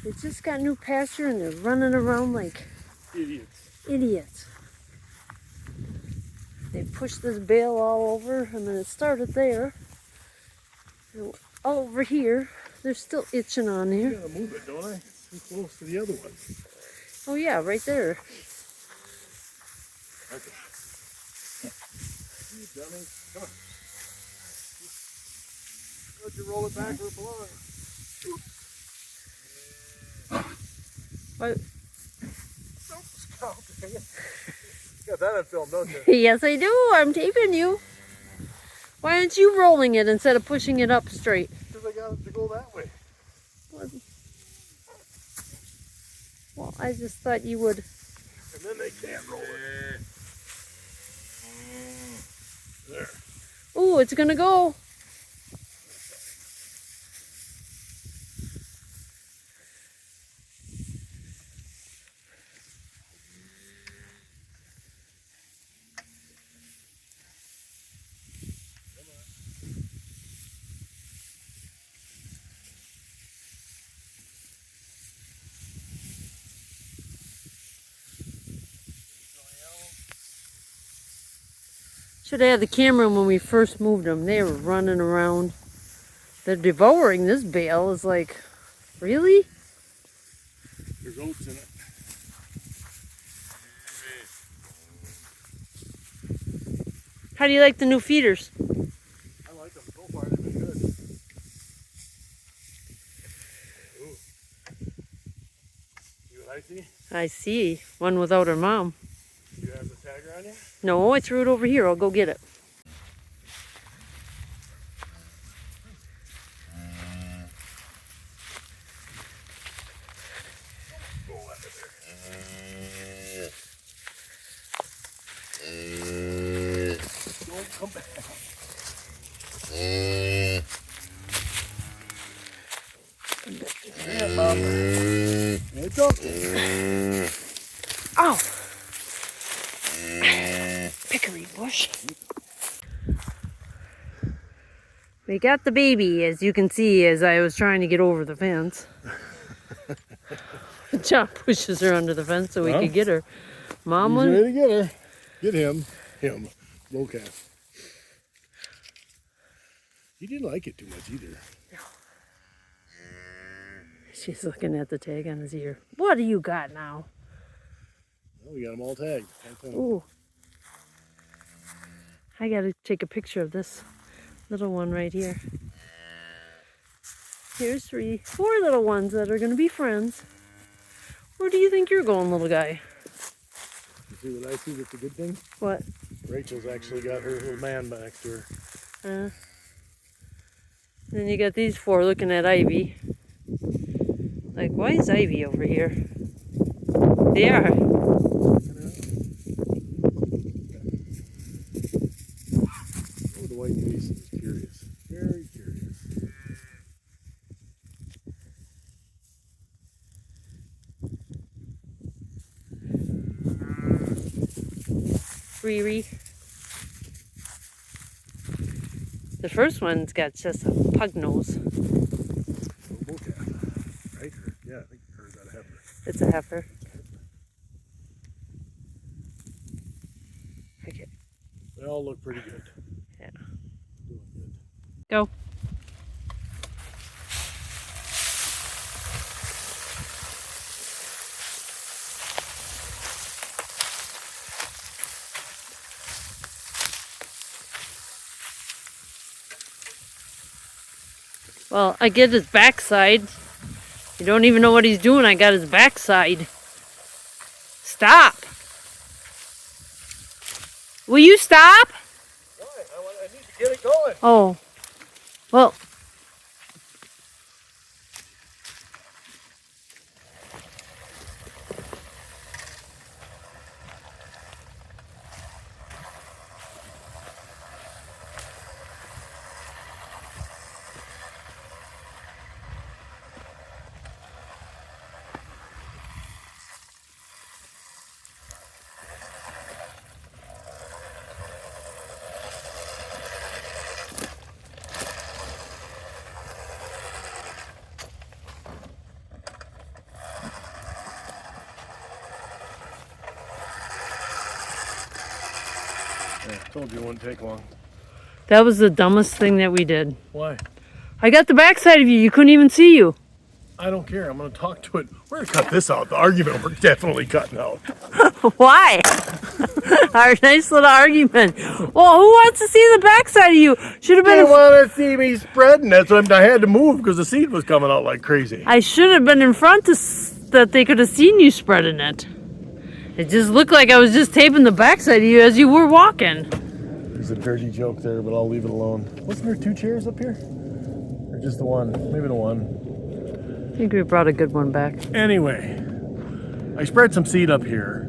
They just got new pasture and they're running around like idiots. They pushed this bale all over, and then it started there. And all over here, they're still itching on here. I gotta move it, don't I? It's too close to the other one. Oh yeah, right there. Okay. You dummy. Come on. Let you roll it back where it belongs. What? Don't scout, dang it. You got that on film, don't you? Yes, I do. I'm taping you. Why aren't you rolling it instead of pushing it up straight? Because I got it to go that way. Well, I just thought you would. And then they can't roll it. There. Ooh, it's gonna go. Should have had the camera when we first moved them. They were running around. They're devouring this bale. It's like, really? There's oats in it. How do you like the new feeders? I like them so far. They've been good. Ooh. See what I see? I see. One without her mom. You have the tagger on you? No, I threw it over here. I'll go get it. Don't come back. Yeah, Mom. It's okay. Ow! Hickory bush. We got the baby, as you can see, as I was trying to get over the fence. John pushes her under the fence so we could get her. Mom He's was ready to get her. Get him. Low calf. He didn't like it too much either. She's looking at the tag on his ear. What do you got now? Well, we got them all tagged. Ooh. I gotta take a picture of this little one right here. Here's 4 little ones that are gonna be friends. Where do you think you're going, little guy? You see what I see that's a good thing? What? Rachel's actually got her little man back to her. Then you got these 4 looking at Ivy. Like, why is Ivy over here? They are. Oh, the white face is curious. Very curious. Riri. The first one's got just a pug nose. Bull calf, right? Yeah, I think hers got a heifer. It's a heifer. Okay. They all look pretty good. Yeah. Doing good. Go. Well, I get his backside. You don't even know what he's doing. I got his backside. Stop. Will you stop? Why? I need to get it going. Oh. Well. I told you it wouldn't take long. That was the dumbest thing that we did. Why? I got the backside of you. You couldn't even see you. I don't care. I'm going to talk to it. We're going to cut this out. The argument we're definitely cutting out. Why? Our nice little argument. Well, who wants to see the backside of you? Should have They been. want to see me spreading. That's what I had to move because the seed was coming out like crazy. I should have been in front that they could have seen you spreading it. It just looked like I was just taping the backside of you as you were walking. There's a dirty joke there, but I'll leave it alone. Wasn't there 2 chairs up here? Or just the one? Maybe the one. I think we brought a good one back. Anyway, I spread some seed up here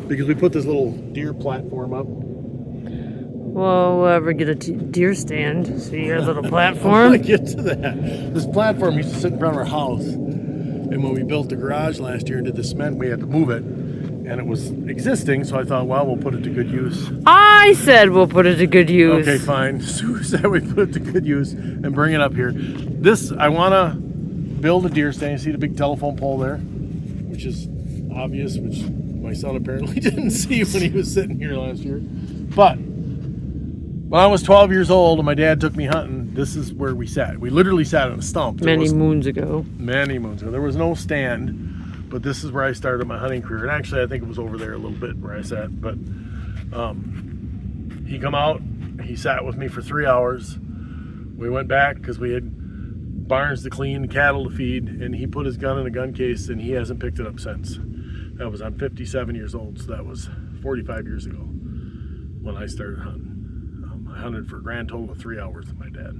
because we put this little deer platform up. Well, we'll ever get a deer stand. See your little I platform? get to that. This platform used to sit in front of our house. And when we built the garage last year and did the cement, we had to move it. And it was existing, so I thought, well, we'll put it to good use. I said we'll put it to good use. Okay, fine. Sue said we put it to good use and bring it up here. This, I want to build a deer stand. You see the big telephone pole there, which is obvious, which my son apparently didn't see when he was sitting here last year. But when I was 12 years old and my dad took me hunting, this is where we sat. We literally sat on a stump. Many moons ago. Many moons ago. There was no stand, but this is where I started my hunting career. And actually, I think it was over there a little bit where I sat. But he come out, he sat with me for 3 hours. We went back because we had barns to clean, cattle to feed, and he put his gun in a gun case, and he hasn't picked it up since. That was, I'm 57 years old, so that was 45 years ago when I started hunting. I hunted for a grand total of 3 hours with my dad.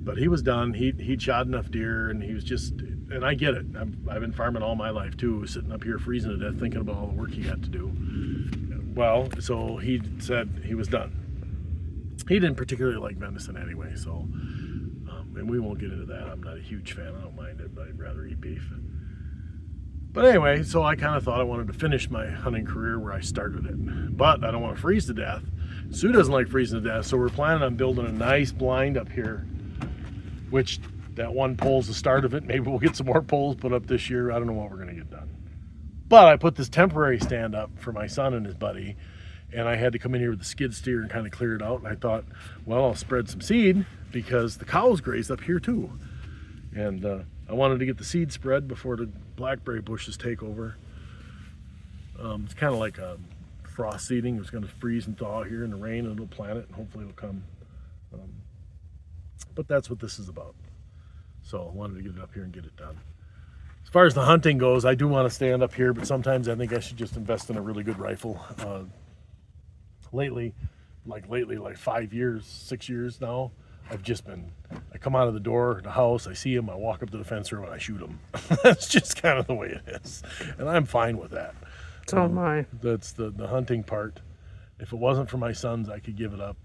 But he was done. He'd shot enough deer, and he was just, and I get it. I've been farming all my life too, sitting up here freezing to death thinking about all the work he had to do. Well, so he said he was done. He didn't particularly like venison anyway, so, and we won't get into that. I'm not a huge fan. I don't mind it, but I'd rather eat beef. But anyway, so I kind of thought I wanted to finish my hunting career where I started it. But I don't want to freeze to death. Sue doesn't like freezing to death, so we're planning on building a nice blind up here, which that one pole's the start of it. Maybe we'll get some more poles put up this year. I don't know what we're going to get done. But I put this temporary stand up for my son and his buddy, and I had to come in here with the skid steer and kind of clear it out. And I thought, well, I'll spread some seed because the cows graze up here too. And I wanted to get the seed spread before the blackberry bushes take over. It's kind of like a frost seeding. It's going to freeze and thaw here in the rain, and it'll plant it, and hopefully it'll come. But that's what this is about. So I wanted to get it up here and get it done. As far as the hunting goes, I do want to stand up here, but sometimes I think I should just invest in a really good rifle. Lately, like 5 years, 6 years now, I come out of the door, the house, I see him, I walk up to the fence room, and I shoot him. That's just kind of the way it is. And I'm fine with that. So am I. That's the hunting part. If it wasn't for my sons, I could give it up.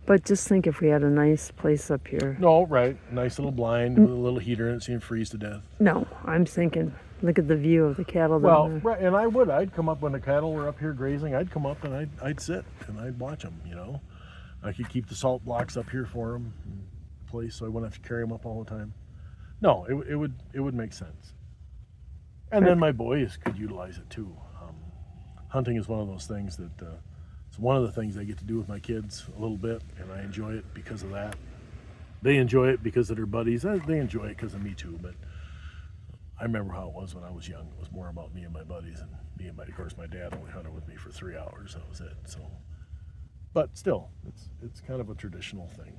But just think if we had a nice place up here. No, right. Nice little blind with a little heater in it so you can freeze to death. No, I'm thinking, look at the view of the cattle Well, down there. right, and I'd come up when the cattle were up here grazing. I'd come up and I'd sit and I'd watch them, you know. I could keep the salt blocks up here for them in place so I wouldn't have to carry them up all the time. No, it would make sense. And then my boys could utilize it too. Hunting is one of those things that it's one of the things I get to do with my kids a little bit, and I enjoy it because of that. They enjoy it because of their buddies. They enjoy it because of me too, but I remember how it was when I was young. It was more about me and my buddies, and of course, my dad only hunted with me for 3 hours. That was it. So, but still, it's kind of a traditional thing.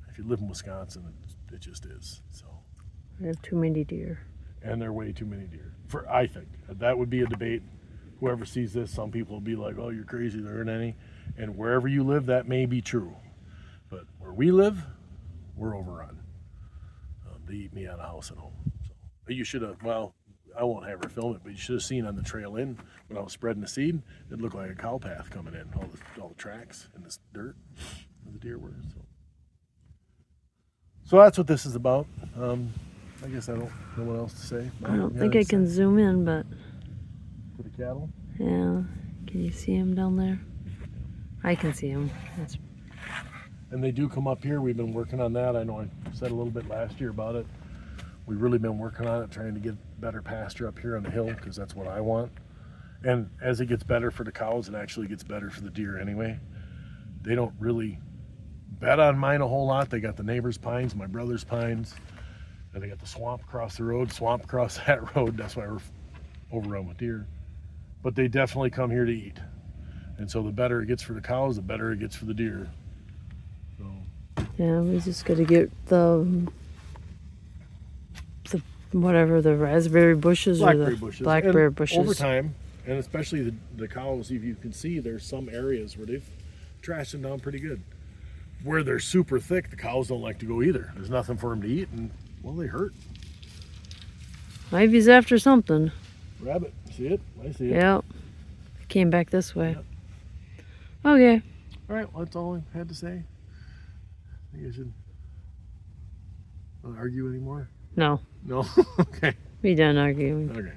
If you live in Wisconsin, it just is. So. We have too many deer. And there are way too many deer. I think that would be a debate. Whoever sees this, some people will be like, "Oh, you're crazy. There aren't any." And wherever you live, that may be true. But where we live, we're overrun. They eat me out of house at home. So you should have. Well, I won't have her film it, but you should have seen on the trail in when I was spreading the seed. It looked like a cow path coming in. All the tracks and this dirt where the deer were. So that's what this is about. I guess I don't know what else to say. I don't think I can zoom in, but. For the cattle? Yeah. Can you see him down there? I can see him. And they do come up here. We've been working on that. I know I said a little bit last year about it. We've really been working on it, trying to get better pasture up here on the hill because that's what I want. And as it gets better for the cows, it actually gets better for the deer anyway. They don't really bet on mine a whole lot. They got the neighbor's pines, my brother's pines, and they got the swamp across the road, swamp across that road. That's why we're overrun with deer. But they definitely come here to eat. And so the better it gets for the cows, the better it gets for the deer. So, Yeah, we just got to get the whatever, the raspberry bushes or blackberry the bushes. blackberry And bushes. over time, and especially the cows, if you can see, there's some areas where they've trashed them down pretty good. Where they're super thick, the cows don't like to go either. There's nothing for them to eat, and well, they hurt. Ivy's after something. Rabbit, see it? I see it. Yep. Came back this way. Yep. Okay. All right, well, that's all I had to say. I think I should argue anymore. No. No? Okay. We done arguing. Okay.